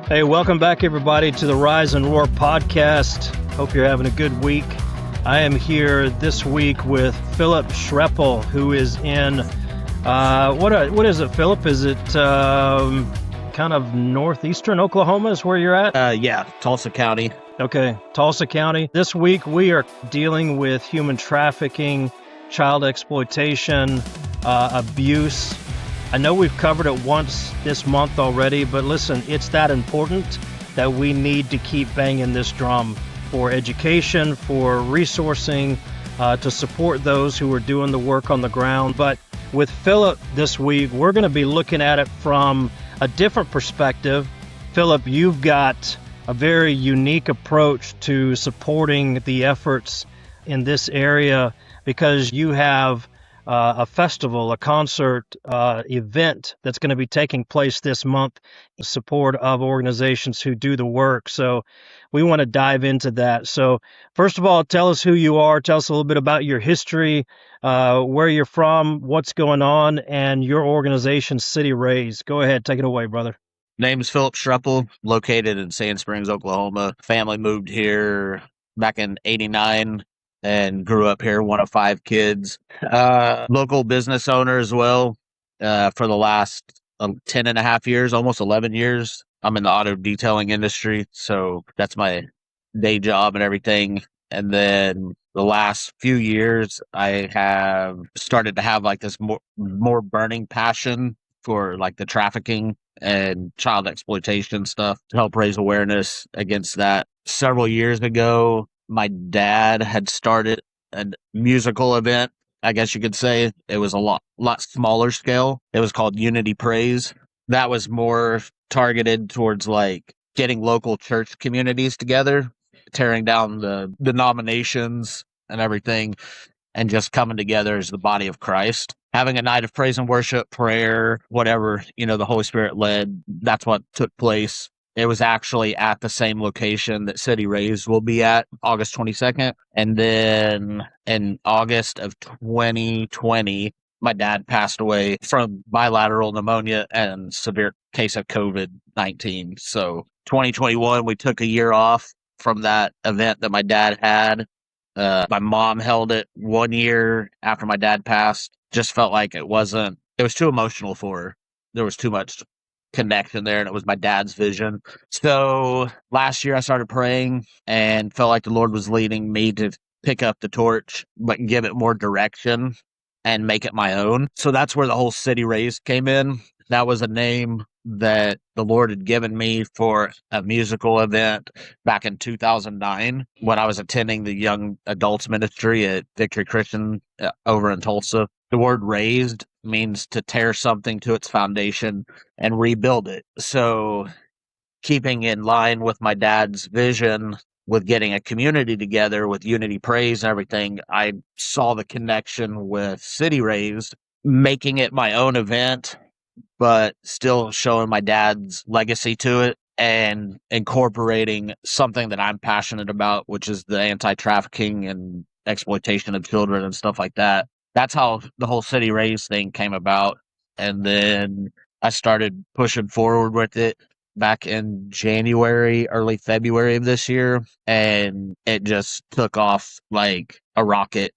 Hey, welcome back, everybody, to the Rise and Roar podcast. Hope you're having a good week. I am here this week with Philip Schrepel, who is in, what is it, Philip? Is it kind of northeastern Oklahoma is where you're at? Yeah, Tulsa County. Okay, Tulsa County. This week we are dealing with human trafficking, child exploitation, abuse. I know we've covered it once this month already, but listen, it's that important that we need to keep banging this drum for education, for resourcing, to support those who are doing the work on the ground. But with Philip this week, we're going to be looking at it from a different perspective. Philip, you've got a very unique approach to supporting the efforts in this area because you have a festival, a concert, event that's going to be taking place this month in support of organizations who do the work. So we want to dive into that. So first of all, tell us who you are. Tell us a little bit about your history, where you're from, what's going on, and your organization, City Razed. Go ahead. Take it away, brother. Name's Philip Schrepel, located in Sand Springs, Oklahoma. Family moved here back in '89 and grew up here, one of 5 kids. Local business owner as well for the last 10 and a half years, almost 11 years. I'm in the auto detailing industry, so that's my day job and everything. And then the last few years, I have started to have like this more burning passion for like the trafficking and child exploitation stuff to help raise awareness against that. Several years ago, my dad had started a musical event, I guess you could say. It was a lot smaller scale. It was called Unity Praise. That was more targeted towards like getting local church communities together, tearing down the denominations and everything, and just coming together as the body of Christ. Having a night of praise and worship, prayer, whatever, the Holy Spirit led. That's what took place. It was actually at the same location that City Razed will be at, August 22nd. And then in August of 2020, my dad passed away from bilateral pneumonia and severe case of COVID-19. So 2021, we took a year off from that event that my dad had. My mom held it 1 year after my dad passed. Just felt like it was too emotional for her. There was too much connection there, and it was my dad's vision. So last year I started praying and felt like the Lord was leading me to pick up the torch, but give it more direction and make it my own. So that's where the whole City Razed came in. That was a name that the Lord had given me for a musical event back in 2009 when I was attending the young adults ministry at Victory Christian over in Tulsa. The word raised means to tear something to its foundation and rebuild it. So keeping in line with my dad's vision with getting a community together with Unity Praise and everything, I saw the connection with City Razed, making it my own event, but still showing my dad's legacy to it and incorporating something that I'm passionate about, which is the anti-trafficking and exploitation of children and stuff like that. That's how the whole City Razed thing came about. And then I started pushing forward with it back in January, early February of this year, and it just took off like a rocket.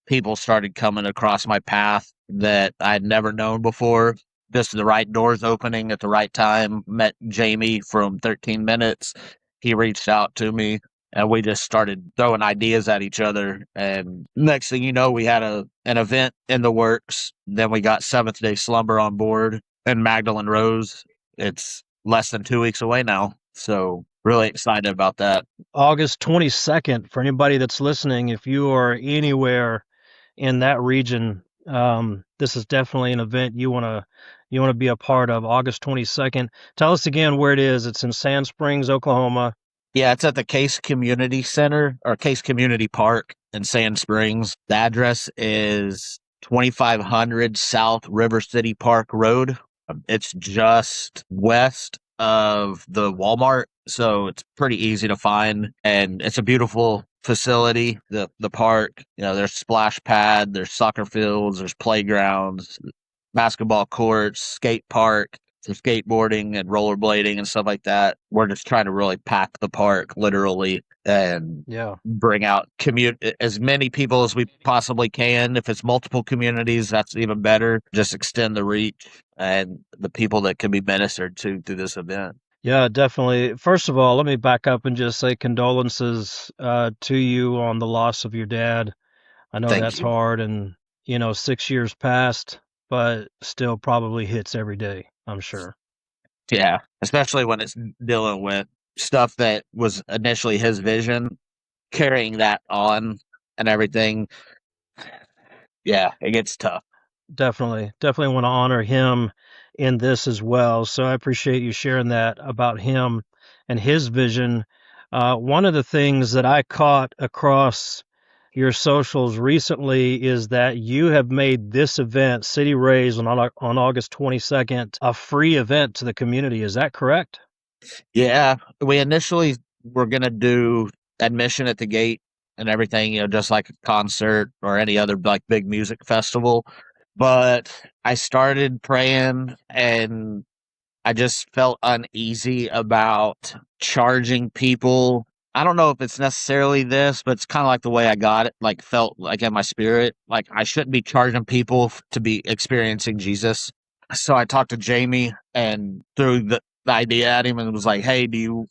People started coming across my path that I'd never known before. Just the right doors opening at the right time. Met Jamie from 13 Minutes. He reached out to me, and we just started throwing ideas at each other. And next thing you know, we had an event in the works. Then we got Seventh Day Slumber on board and Magdalene Rose. It's less than 2 weeks away now. So really excited about that. August 22nd, for anybody that's listening, if you are anywhere in that region, this is definitely an event you want to be a part of. August 22nd. Tell us again where it is. It's in Sand Springs, Oklahoma. Yeah, it's at the Case Community Center or Case Community Park in Sand Springs. The address is 2500 South River City Park Road. It's just west of the Walmart, so it's pretty easy to find, and it's a beautiful facility. The park, there's splash pad, there's soccer fields, there's playgrounds, basketball courts, skate park for skateboarding and rollerblading and stuff like that. We're just trying to really pack the park literally and Yeah. bring out as many people as we possibly can. If it's multiple communities, that's even better. Just extend the reach and the people that can be ministered to through this event. Yeah, definitely. First of all, let me back up and just say condolences to you on the loss of your dad. I know Thank that's you. hard, and 6 years passed, but still probably hits every day, I'm sure. Yeah, especially when it's dealing with stuff that was initially his vision, carrying that on and everything. Yeah, it gets tough. Definitely want to honor him in this as well. So I appreciate you sharing that about him and his vision. One of the things that I caught across your socials recently is that you have made this event, City Raised, on August 22nd, a free event to the community. Is that correct? Yeah, we initially were gonna do admission at the gate and everything, just like a concert or any other like big music festival. But I started praying and I just felt uneasy about charging people. I don't know if it's necessarily this, but it's kind of like the way I got it, like felt like in my spirit, like I shouldn't be charging people to be experiencing Jesus. So I talked to Jamie and threw the idea at him and was like, "Hey, do you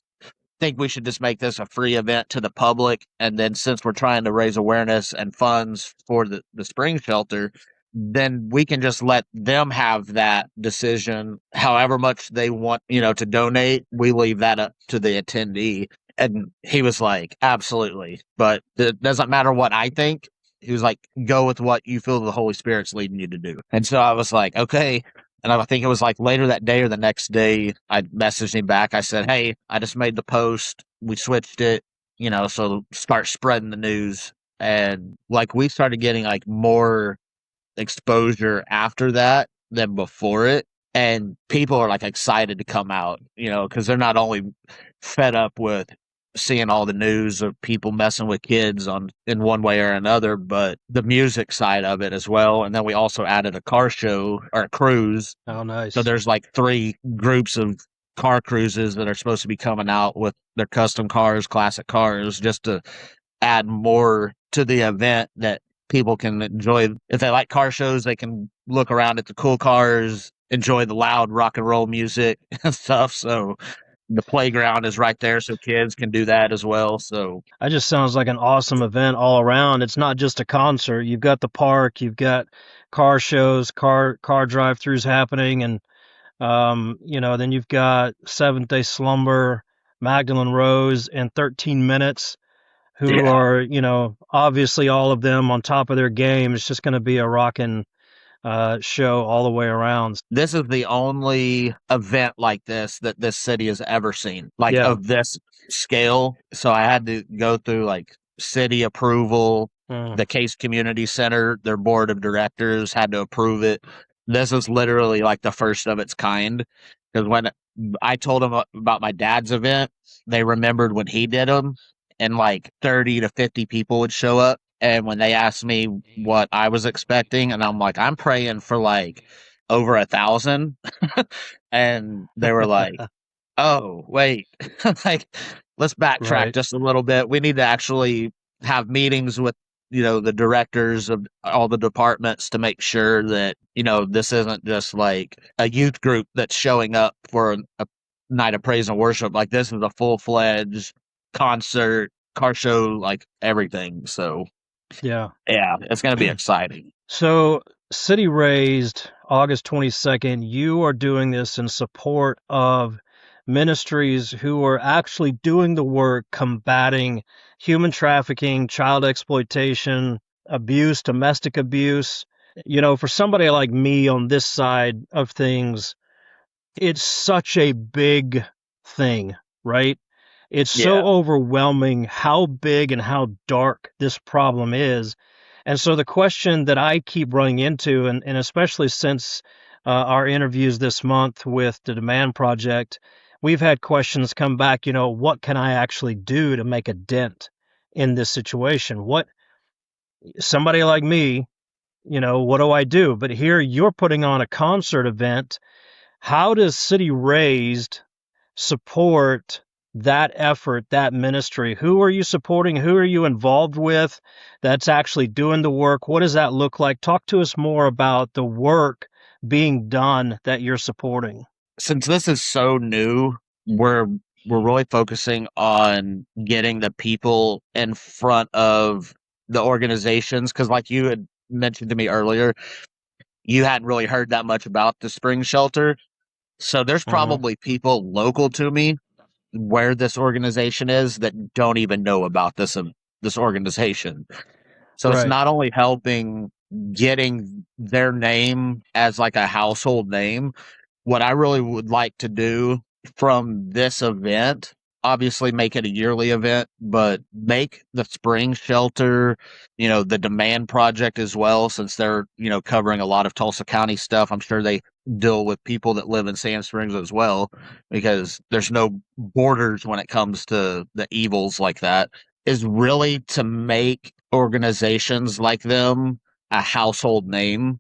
think we should just make this a free event to the public? And then since we're trying to raise awareness and funds for the spring shelter, then we can just let them have that decision. However much they want, to donate, we leave that up to the attendee." And he was like, "Absolutely. But it doesn't matter what I think." He was like, "Go with what you feel the Holy Spirit's leading you to do." And so I was like, okay. And I think it was like later that day or the next day, I messaged him back. I said, "Hey, I just made the post. We switched it, so start spreading the news." And like we started getting like more exposure after that than before it. And people are like excited to come out, because they're not only fed up with seeing all the news of people messing with kids in one way or another, but the music side of it as well. And then we also added a car show or a cruise. Oh, So nice. there's like 3 groups of car cruises that are supposed to be coming out with their custom cars, classic cars, just to add more to the event that people can enjoy. If they like car shows, they can look around at the cool cars, enjoy the loud rock and roll music and stuff. So the playground is right there, so kids can do that as well. So That just sounds like an awesome event all around. It's not just a concert. You've got the park, you've got car shows, car drive-throughs happening, and then you've got Seventh Day Slumber, Magdalene Rose, and 13 Minutes, who yeah, are, obviously all of them on top of their game. It's just going to be a rocking show all the way around. this is the only event like this that this city has ever seen, like Yeah. of this scale. So I had to go through like city approval. Mm. The Case Community Center, their board of directors had to approve it. This is literally like the first of its kind. Because when I told them about my dad's event, they remembered when he did them, and like 30 to 50 people would show up. And when they asked me what I was expecting, and I'm like, I'm praying for like over 1,000. And they were like, "Oh, wait, like, let's backtrack Right. just a little bit. We need to actually have meetings with, the directors of all the departments to make sure that, this isn't just like a youth group that's showing up for a night of praise and worship. Like, this is a full-fledged concert, car show, like everything." So, Yeah. yeah, it's going to be exciting. So, City Raised, August 22nd, you are doing this in support of ministries who are actually doing the work combating human trafficking, child exploitation, abuse, domestic abuse. For somebody like me on this side of things, it's such a big thing, right? It's so Yeah. overwhelming how big and how dark this problem is. And so the question that I keep running into, and especially since our interviews this month with the Demand Project, we've had questions come back, what can I actually do to make a dent in this situation? Somebody like me, what do I do? But here you're putting on a concert event. How does City Raised support that effort, that ministry? Who are you supporting? Who are you involved with that's actually doing the work? What does that look like? Talk to us more about the work being done that you're supporting. Since this is so new, we're really focusing on getting the people in front of the organizations, because like you had mentioned to me earlier, you hadn't really heard that much about the spring shelter. So there's Hmm. probably people local to me where this organization is that don't even know about this organization. So it's Right. not only helping getting their name as like a household name. What I really would like to do from this event, obviously make it a yearly event, but make the spring shelter, the Demand Project as well, since they're, covering a lot of Tulsa County stuff. I'm sure they deal with people that live in Sand Springs as well, because there's no borders when it comes to the evils like that, is really to make organizations like them a household name.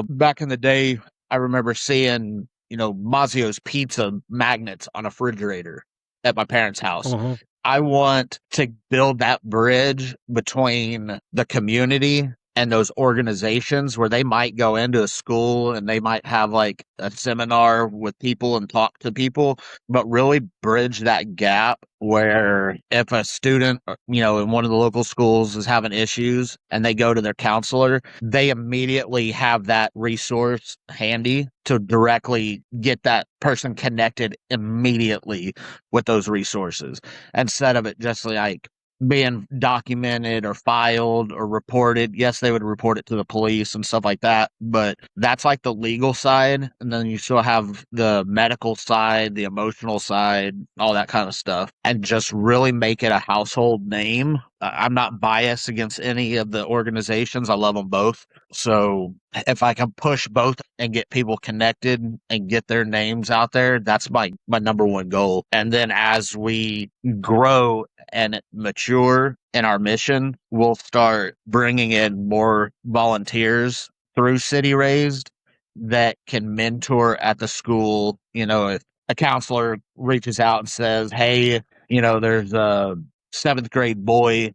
Back in the day, I remember seeing, Mazio's pizza magnets on a refrigerator at my parents' house. Hmm. I want to build that bridge between the community and those organizations where they might go into a school and they might have like a seminar with people and talk to people, but really bridge that gap where if a student, in one of the local schools is having issues and they go to their counselor, they immediately have that resource handy to directly get that person connected immediately with those resources, instead of it just like being documented or filed or reported. Yes, they would report it to the police and stuff like that, but that's like the legal side. And then you still have the medical side, the emotional side, all that kind of stuff, and just really make it a household name. I'm not biased against any of the organizations. I love them both. So if I can push both and get people connected and get their names out there, that's my number one goal. And then as we grow and mature in our mission, we'll start bringing in more volunteers through City Raised that can mentor at the school. If a counselor reaches out and says, hey, there's a seventh grade boy,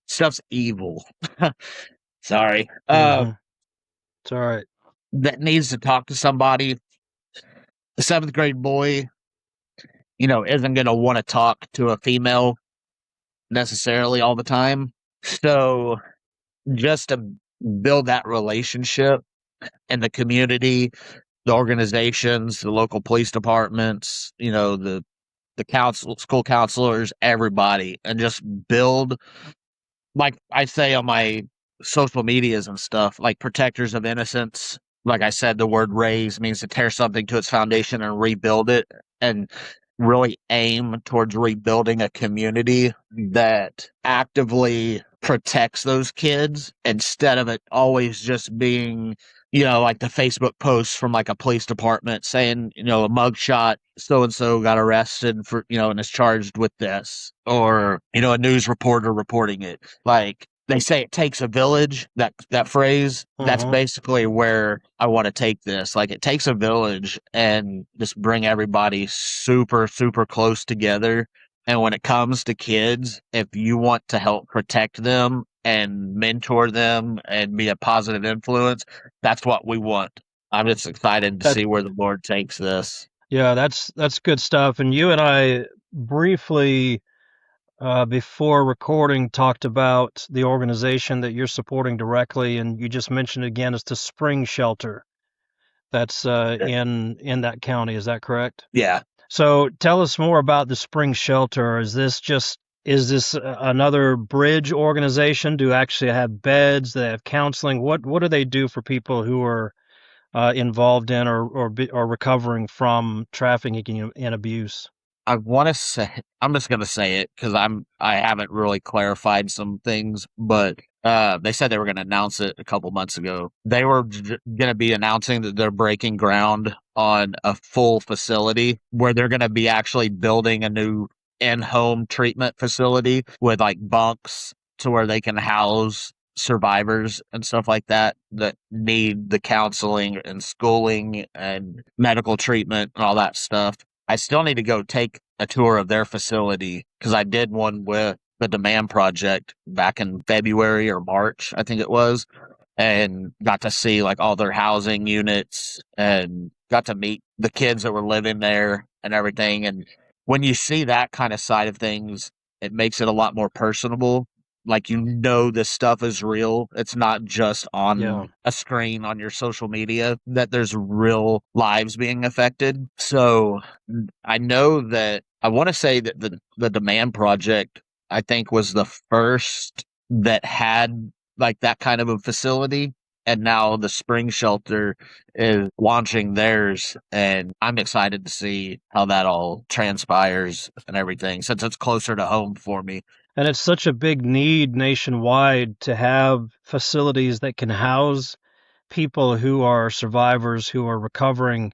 stuff's evil. Sorry. Hmm. It's all right. That needs to talk to somebody. The seventh grade boy, isn't going to want to talk to a female necessarily all the time. So just to build that relationship in the community, the organizations, the local police departments, the council, school counselors, everybody, and just build, like I say on my social medias and stuff, like protectors of innocence. Like I said, the word raise means to tear something to its foundation and rebuild it, and really aim towards rebuilding a community that actively protects those kids, instead of it always just being, like the Facebook posts from like a police department saying, a mugshot, so and so got arrested for, and is charged with this, or, a news reporter reporting it. Like they say it takes a village, that phrase, that's Hmm. basically where I want to take this. Like it takes a village, and just bring everybody super, super close together. And when it comes to kids, if you want to help protect them and mentor them and be a positive influence, that's what we want. I'm just excited to That see where the Lord takes this. Yeah, that's good stuff. And you and I briefly before recording talked about the organization that you're supporting directly, and you just mentioned again it's the Spring Shelter that's in that county. Is that correct? Yeah. So tell us more about the Spring Shelter. Is this another bridge organization? Do you actually have beds? Do they have counseling? What do they do for people who are involved in or recovering from trafficking and abuse? I want to say, I'm just going to say it because I haven't really clarified some things, but they said they were going to announce it a couple months ago. They were going to be announcing that they're breaking ground on a full facility where they're going to be actually building a new in-home treatment facility with like bunks to where they can house survivors and stuff like that that need the counseling and schooling and medical treatment and all that stuff. I still need to go take a tour of their facility because I did one with the Demand Project back in February or March, I think it was, and got to see like all their housing units and got to meet the kids that were living there and everything. And when you see that kind of side of things, it makes it a lot more personable. Like, this stuff is real. It's not just Yeah. on a screen on your social media, that there's real lives being affected. So I know that I want to say that the Demand Project, I think, was the first that had like that kind of a facility. And now the Spring Shelter is launching theirs. And I'm excited to see how that all transpires and everything, since it's closer to home for me. And it's such a big need nationwide to have facilities that can house people who are survivors, who are recovering.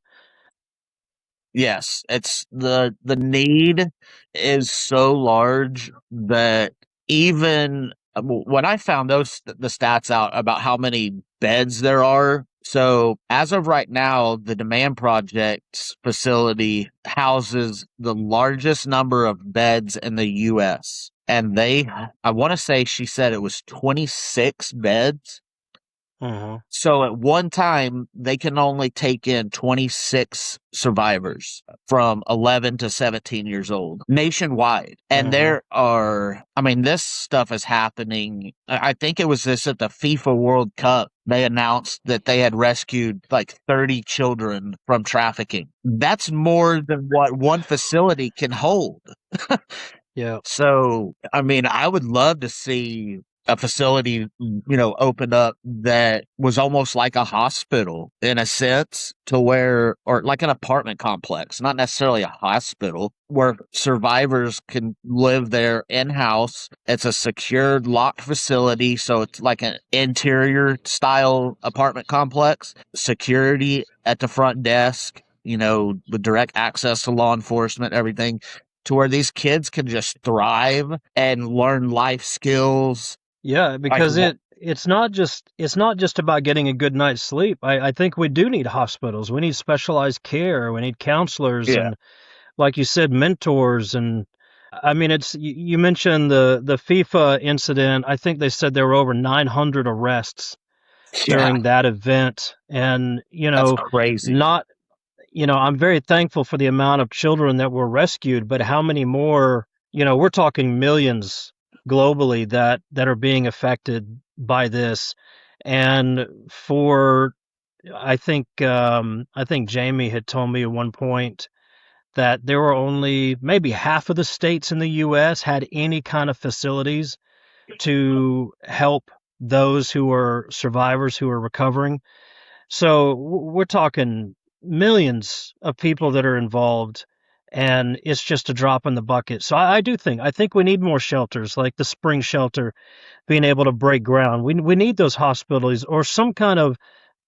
Yes, it's the need is so large that even when I found the stats out about how many beds there are. So as of right now, the Demand Project's facility houses the largest number of beds in the U.S. And I want to say she said it was 26 beds. Mhm. So at one time, they can only take in 26 survivors from 11 to 17 years old nationwide. And Mhm. this stuff is happening. I think it was this at the FIFA World Cup. They announced that they had rescued like 30 children from trafficking. That's more than what one facility can hold. Yeah. So, I would love to see a facility, open up that was almost like a hospital in a sense, to where, or like an apartment complex, not necessarily a hospital, where survivors can live there in house. It's a secured, locked facility. So it's like an interior style apartment complex, security at the front desk, with direct access to law enforcement, everything, to where these kids can just thrive and learn life skills. Yeah, Like, because it's not just about getting a good night's sleep. I think we do need hospitals. We need specialized care. We need counselors yeah, and, like you said, mentors. And I mean, you mentioned the FIFA incident. I think they said there were over 900 arrests yeah, during that event. And, that's crazy. not, I'm very thankful for the amount of children that were rescued, but how many more, we're talking millions globally that are being affected by this. And I think Jamie had told me at one point that there were only maybe half of the states in the US had any kind of facilities to help those who are survivors who are recovering. So we're talking millions of people that are involved, and it's just a drop in the bucket. So I think we need more shelters like the Spring Shelter being able to break ground. We need those hospitals or some kind of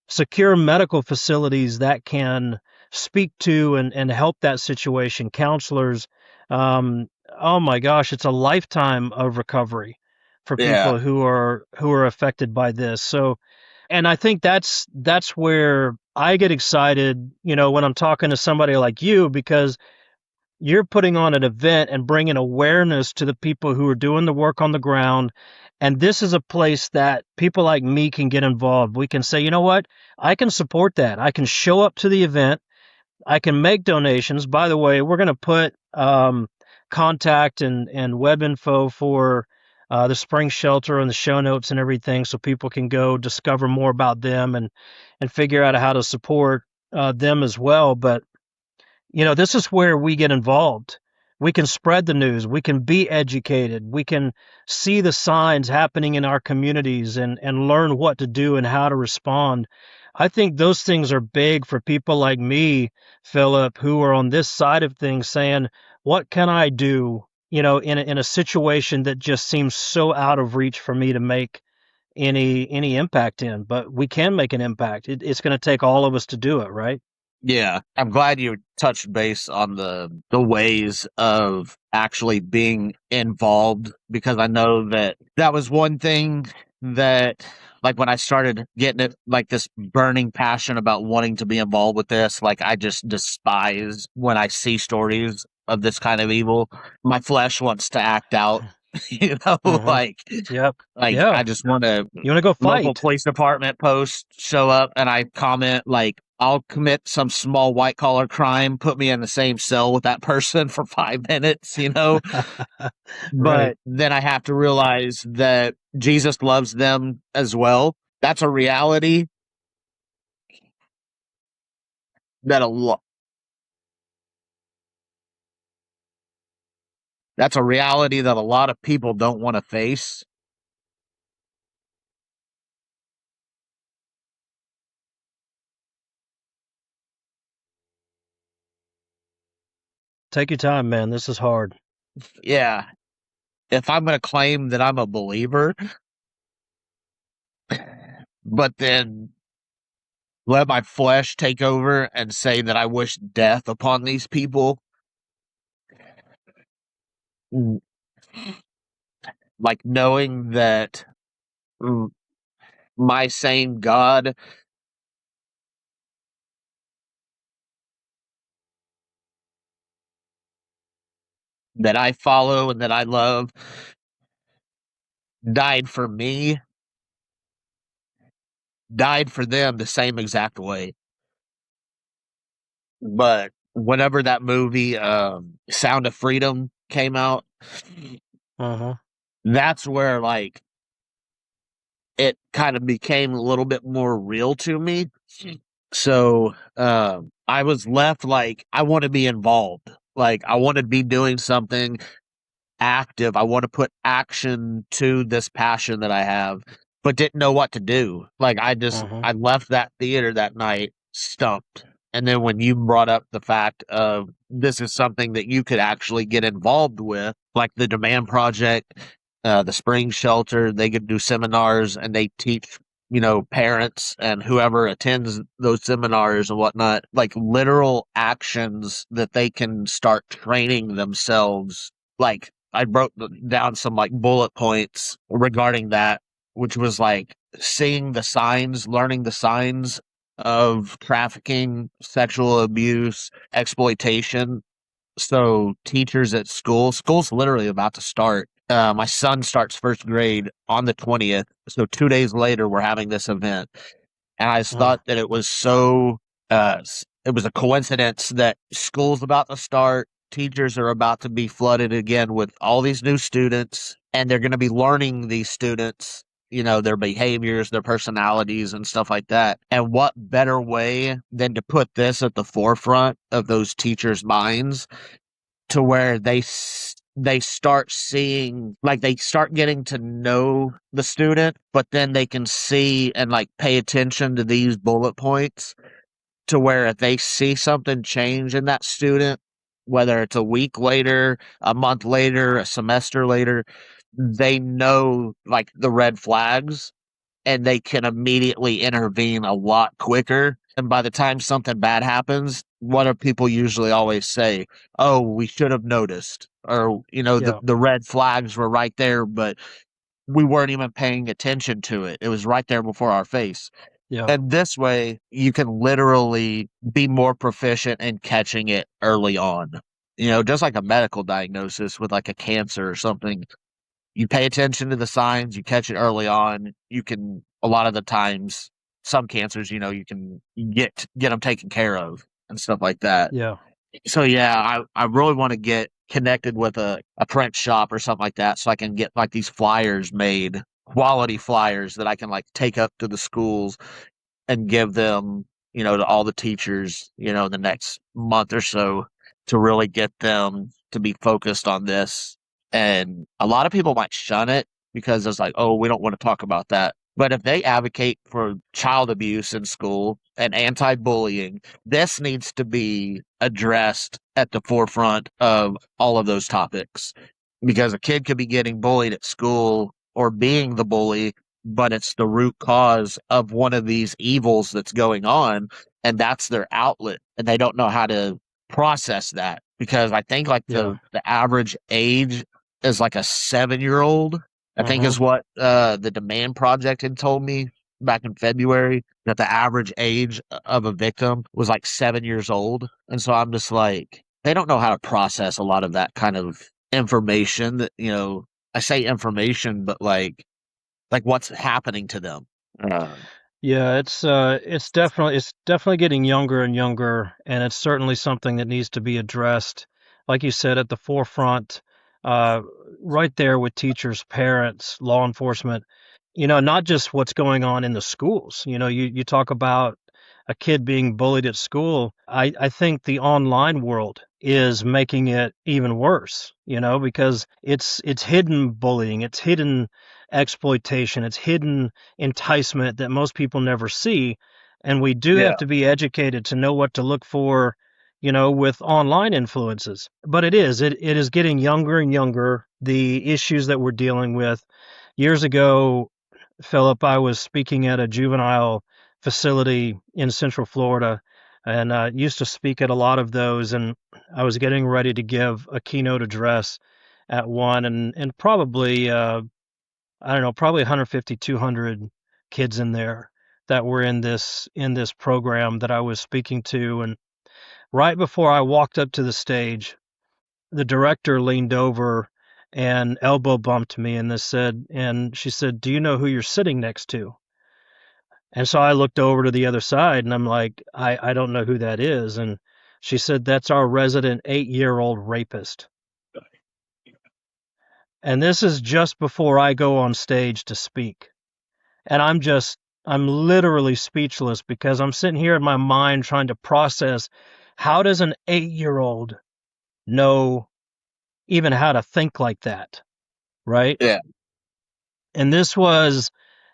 secure medical facilities that can speak to and help that situation. Counselors, oh my gosh, it's a lifetime of recovery for Yeah, people who are affected by this. So, and I think that's where I get excited, when I'm talking to somebody like you, because you're putting on an event and bringing awareness to the people who are doing the work on the ground. And this is a place that people like me can get involved. We can say, you know what? I can support that. I can show up to the event. I can make donations. By the way, we're going to put contact and web info for the Spring Shelter in the show notes and everything, so people can go discover more about them and figure out how to support them as well. But this is where we get involved. We can spread the news. We can be educated. We can see the signs happening in our communities and learn what to do and how to respond. I think those things are big for people like me, Philip, who are on this side of things saying, What can I do, in a situation that just seems so out of reach for me to make any impact in? But we can make an impact. It's going to take all of us to do it, right? Yeah, I'm glad you touched base on the ways of actually being involved, because I know that that was one thing that, like, when I started getting it, like, this burning passion about wanting to be involved with this, like, I just despise when I see stories of this kind of evil. My flesh wants to act out, you know, Mm-hmm. Yep. like Yeah. I just want to You want to go local fight? police department post show up and I comment like I'll commit some small white collar crime, put me in the same cell with that person for 5 minutes, you know. Right. But then I have to realize that Jesus loves them as well. That's a reality that a lot. That's a reality that a lot of people don't want to face. Take your time, man. This is hard. Yeah. If I'm going to claim that I'm a believer, but then let my flesh take over and say that I wish death upon these people, like knowing that mm, my same God that I follow and that I love died for me, died for them the same exact way. But whenever that movie, Sound of Freedom, came out, Uh-huh. that's where like it kind of became a little bit more real to me. So I was left like I want to be involved. Like I want to be doing something active. I want to put action to this passion that I have, but didn't know what to do. Like Uh-huh. I left that theater that night stumped. And then when you brought up the fact of this is something that you could actually get involved with, like the Demand Project, the Spring Shelter, they could do seminars and they teach, you know, parents and whoever attends those seminars and whatnot, like literal actions that they can start training themselves. Like I wrote down some like bullet points regarding that, which was like seeing the signs, learning the signs of trafficking, sexual abuse, exploitation. So teachers at school's literally about to start. My son starts first grade on the 20th. So 2 days later, we're having this event. And I just Uh, thought that it was so, it was a coincidence that school's about to start. Teachers are about to be flooded again with all these new students, and they're going to be learning these students, you know, their behaviors, their personalities, and stuff like that. And what better way than to put this at the forefront of those teachers' minds to where they start seeing, like they start getting to know the student, but then they can see and like pay attention to these bullet points to where if they see something change in that student, whether it's a week later, a month later, a semester later, they know like the red flags and they can immediately intervene a lot quicker. And by the time something bad happens, what do people usually always say? Oh, we should have noticed. Or, you know, yeah. the red flags were right there, but we weren't even paying attention to it. It was right there before our face. Yeah. And this way, you can literally be more proficient in catching it early on. You know, just like a medical diagnosis with like a cancer or something, you pay attention to the signs, you catch it early on, you can a lot of the times some cancers, you know, you can get them taken care of and stuff like that. Yeah. So yeah, I really want to get connected with a print shop or something like that so I can get like these flyers made, quality flyers that I can like take up to the schools and give them, you know, to all the teachers, you know, the next month or so to really get them to be focused on this. And a lot of people might shun it because it's like, oh, we don't want to talk about that. But if they advocate for child abuse in school and anti-bullying, this needs to be addressed at the forefront of all of those topics. Because a kid could be getting bullied at school or being the bully, but it's the root cause of one of these evils that's going on, and that's their outlet, and they don't know how to process that. Because I think like Yeah. the average age is like a 7-year old, I think Hmm. is what the Demand Project had told me back in February, that the average age of a victim was like 7 years old. And so I'm just like, they don't know how to process a lot of that kind of information that, I say information, but like what's happening to them. Uh, Yeah, it's definitely getting younger and younger, and it's certainly something that needs to be addressed. Like you said, at the forefront, uh, right there with teachers, parents, law enforcement. Not just what's going on in the schools. You talk about a kid being bullied at school. I think the online world is making it even worse. Because it's hidden bullying, it's hidden exploitation, it's hidden enticement that most people never see. And we do have yeah. to be educated to know what to look for, with online influences. But it is getting younger and younger, the issues that we're dealing with. Years ago, Philip, I was speaking at a juvenile facility in Central Florida, and used to speak at a lot of those. And I was getting ready to give a keynote address at one, and probably I don't know, probably 150, 200 kids in there that were in this program that I was speaking to. And right before I walked up to the stage, the director leaned over and elbow bumped me, and she said, "Do you know who you're sitting next to?" And so I looked over to the other side, and I'm like, I don't know who that is. And she said, "That's our resident 8-year-old rapist." And this is just before I go on stage to speak. And I'm literally speechless, because I'm sitting here in my mind trying to process, how does an 8-year-old know even how to think like that, right? Yeah. And this was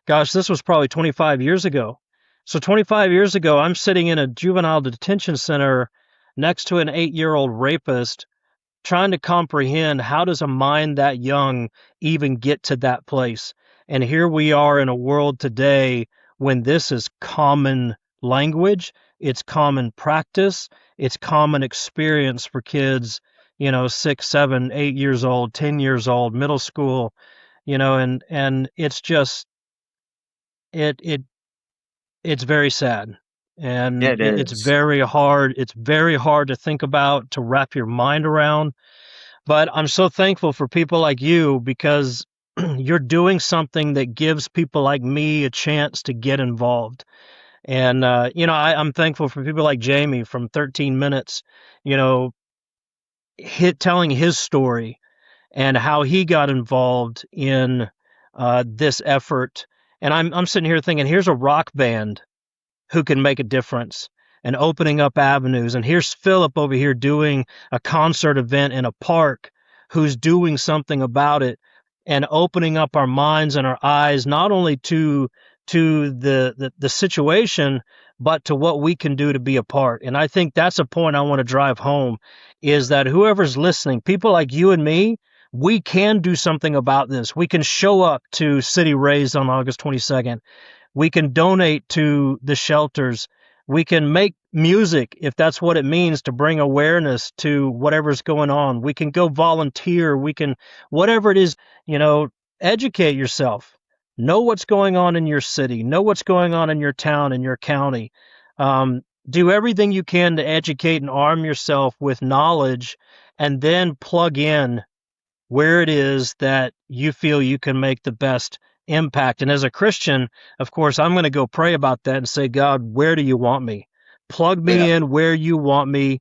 probably 25 years ago. So 25 years ago, I'm sitting in a juvenile detention center next to an 8-year-old rapist, trying to comprehend, how does a mind that young even get to that place? And here we are in a world today when this is common language, it's common practice, it's common experience for kids, 6, 7, 8 years old, 10 years old, middle school, and it's just it it it's very sad. Yeah, And it it's is. very hard to think about, to wrap your mind around. But I'm so thankful for people like you, because you're doing something that gives people like me a chance to get involved. And I'm thankful for people like Jamie from 13 Minutes, you know, telling his story and how he got involved in this effort. And I'm sitting here thinking, here's a rock band who can make a difference and opening up avenues. And here's Philip over here doing a concert event in a park, who's doing something about it and opening up our minds and our eyes, not only to the situation, but to what we can do to be a part. And I think that's a point I want to drive home, is that whoever's listening, people like you and me, we can do something about this. We can show up to City Razed on August 22nd. We can donate to the shelters. We can make music, if that's what it means, to bring awareness to whatever's going on. We can go volunteer. We can, whatever it is, educate yourself. Know what's going on in your city. Know what's going on in your town, in your county. Do everything you can to educate and arm yourself with knowledge, and then plug in where it is that you feel you can make the best impact. And as a Christian, of course, I'm going to go pray about that and say, God, where do you want me? Plug Yeah. me in where you want me.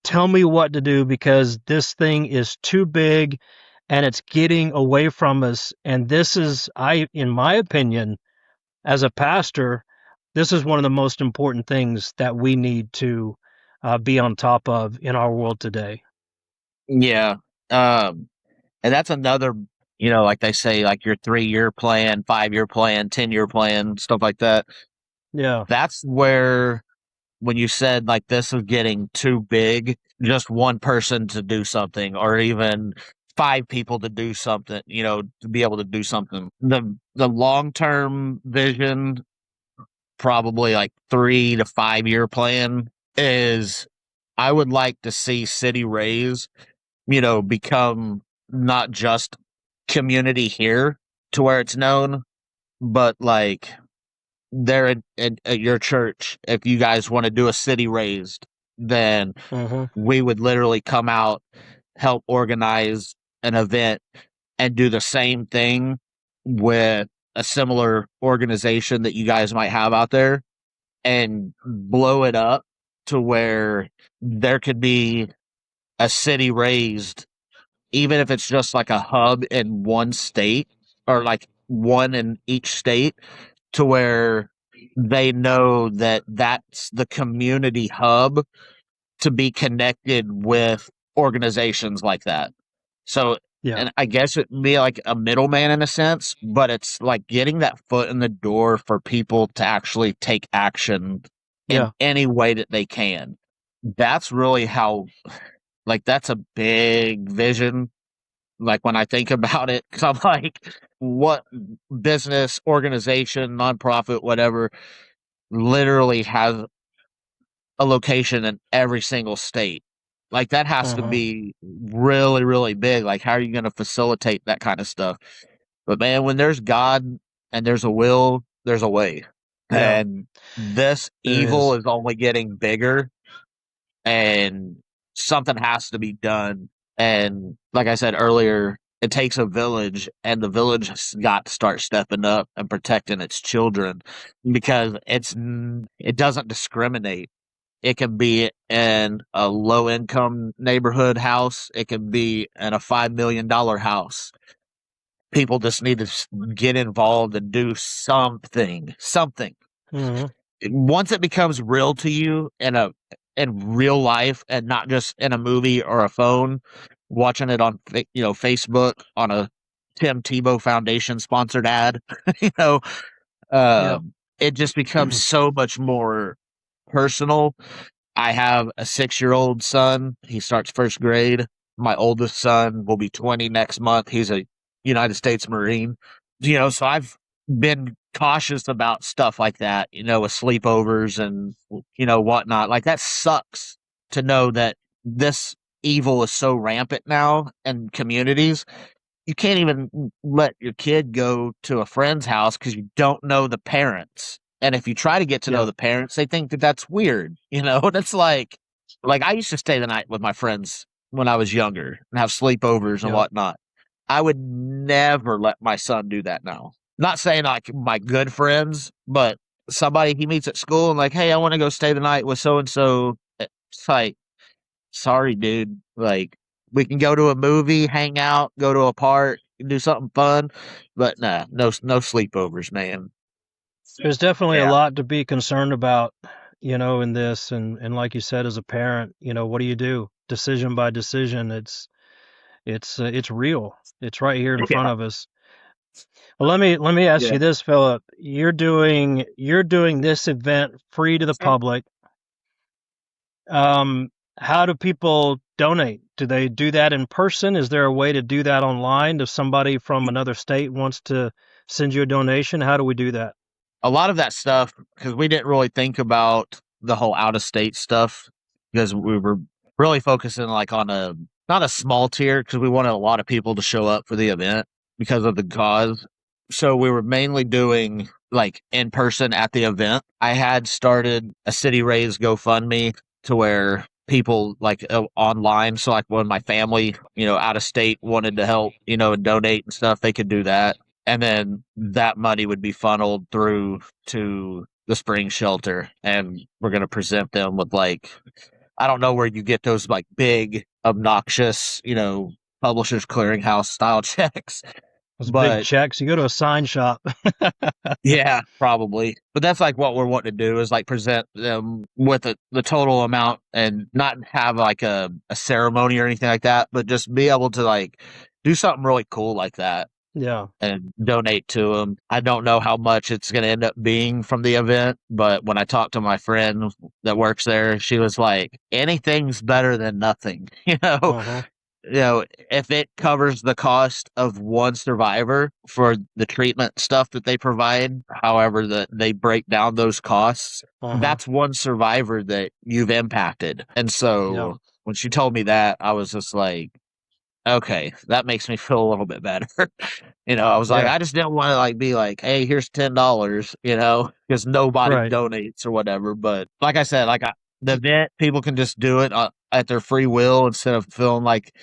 Tell me what to do, because this thing is too big and it's getting away from us. And this is, in my opinion, as a pastor, this is one of the most important things that we need to be on top of in our world today. Yeah. And that's another like they say, like your 3-year plan, 5-year plan, 10-year plan, stuff like that. Yeah. That's where, when you said like this is getting too big, just one person to do something, or even 5 people to do something, to be able to do something. The long term vision, probably like 3 to 5 year plan, is I would like to see City Rays, become not just community here to where it's known, but like there at your church, if you guys want to do a city raised, then Hmm. we would literally come out, help organize an event, and do the same thing with a similar organization that you guys might have out there, and blow it up to where there could be a city raised, even if it's just like a hub in one state, or like one in each state, to where they know that that's the community hub to be connected with organizations like that. So, Yeah. and I guess it'd be like a middleman in a sense, but it's like getting that foot in the door for people to actually take action in Yeah. any way that they can. That's really how, like, that's a big vision. Like, when I think about it, because I'm like, what business, organization, nonprofit, whatever, literally has a location in every single state? Like, that has to Hmm. be really, really big. Like, how are you going to facilitate that kind of stuff? But man, when there's God and there's a will, there's a way. Yeah. And this There evil is. is only getting bigger, and something has to be done. And like I said earlier, it takes a village, and the village has got to start stepping up and protecting its children, because it doesn't discriminate. It can be in a low income neighborhood house. It can be in a $5 million house. People just need to get involved and do something. Something. Hmm. Once it becomes real to you in real life, and not just in a movie or a phone, watching it on Facebook on a Tim Tebow Foundation sponsored ad, you know, Yeah. it just becomes so much more personal. I have a 6-year-old son. He starts first grade. My oldest son will be 20 next month. He's a United States Marine. So I've been cautious about stuff like that, with sleepovers and, whatnot. Like, that sucks to know that this evil is so rampant now in communities. You can't even let your kid go to a friend's house because you don't know the parents. And if you try to get to know Yeah. the parents, they think that that's weird, And it's like I used to stay the night with my friends when I was younger and have sleepovers and Yeah. whatnot. I would never let my son do that now. Not saying like my good friends, but somebody he meets at school and like, hey, I want to go stay the night with so and so. It's like, sorry, dude. Like, we can go to a movie, hang out, go to a park, do something fun, but nah, no sleepovers, man. There's definitely a Yeah. lot to be concerned about, in this, and like you said, as a parent, what do you do? Decision by decision. It's real. It's right here in front Yeah. of us. Well, let me ask Yeah. you this, Philip. You're doing this event free to the public. Um, how do people donate? Do they do that in person? Is there a way to do that online? If somebody from another state wants to send you a donation, how do we do that? A lot of that stuff, because we didn't really think about the whole out of state stuff, because we were really focusing like on a not a small tier, because we wanted a lot of people to show up for the event because of the cause. So we were mainly doing like in person at the event. I had started a city raise GoFundMe to where people like online. So like when my family, out of state wanted to help, and donate and stuff, they could do that. And then that money would be funneled through to the spring shelter, and we're going to present them with like, I don't know where you get those like big obnoxious, publishers clearinghouse style checks, Those big but checks. You go to a sign shop. yeah, probably. But that's like what we're wanting to do, is like present them with the total amount, and not have like a ceremony or anything like that, but just be able to like do something really cool like that Yeah. and donate to them. I don't know how much it's going to end up being from the event, but when I talked to my friend that works there, she was like, anything's better than nothing. Uh-huh. If it covers the cost of one survivor for the treatment stuff that they provide, however that they break down those costs, Uh-huh. that's one survivor that you've impacted. And Yeah. so when she told me that, I was just like, okay, that makes me feel a little bit better. I was like, Yeah. I just didn't want to be like, hey, here's $10, because nobody Right. donates or whatever. But like I said, the event, people can just do it at their free will instead of feeling like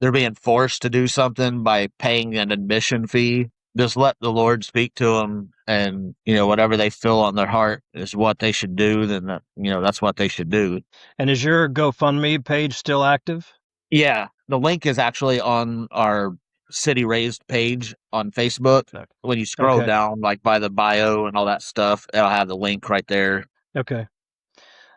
they're being forced to do something by paying an admission fee. Just let the Lord speak to them, and whatever they feel on their heart is what they should do. Then that's what they should do. And is your GoFundMe page still active? Yeah, the link is actually on our City Raised page on Facebook. No. When you scroll Okay. down, like by the bio and all that stuff, it'll have the link right there. Okay.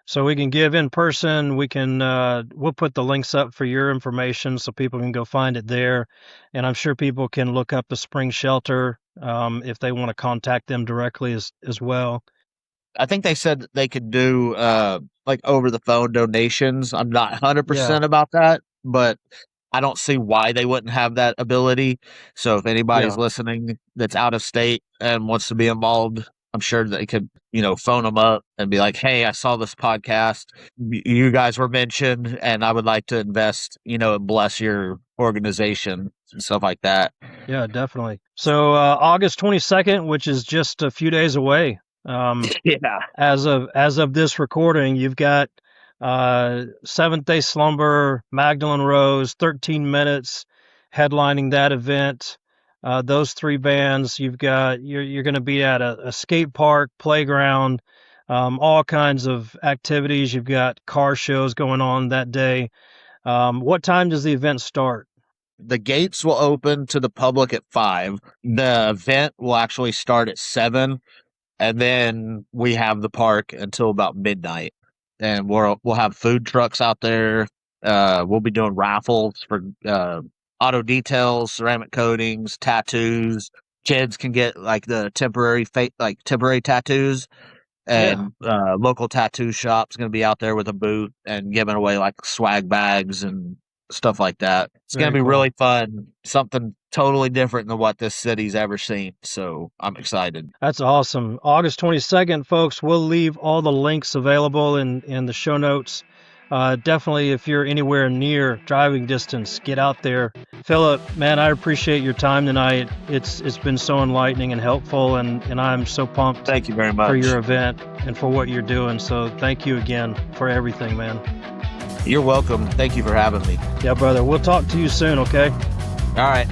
So we can give in person. We'll put the links up for your information so people can go find it there. And I'm sure people can look up the spring shelter if they want to contact them directly as well. I think they said that they could do like over the phone donations. I'm not Yeah. 100% about that, but I don't see why they wouldn't have that ability. So if anybody's Yeah. listening that's out of state and wants to be involved, I'm sure they could, phone them up and be like, hey, I saw this podcast. You guys were mentioned, and I would like to invest, and bless your organization and stuff like that. Yeah, definitely. So August 22nd, which is just a few days away. Yeah. As of this recording, you've got Seventh Day Slumber, Magdalene Rose, 13 Minutes, headlining that event. Those three bands. You're going to be at a skate park, playground, all kinds of activities. You've got car shows going on that day. What time does the event start? The gates will open to the public at 5. The event will actually start at 7, and then we have the park until about midnight. And we'll have food trucks out there. We'll be doing raffles for auto details, ceramic coatings, tattoos. Kids can get like the temporary temporary tattoos, Yeah, and local tattoo shop's going to be out there with a booth and giving away like swag bags and stuff like that. It's going very to be cool. really fun, something totally different than what this city's ever seen. So I'm excited. That's awesome. August 22nd, folks. We'll leave all the links available in the show notes. Definitely, if you're anywhere near driving distance, get out there. Philip, man, I appreciate your time tonight. It's been so enlightening and helpful, and I'm so pumped Thank you very much for your event and for what you're doing. So thank you again for everything, man. You're welcome. Thank you for having me. Yeah, brother. We'll talk to you soon, okay? All right.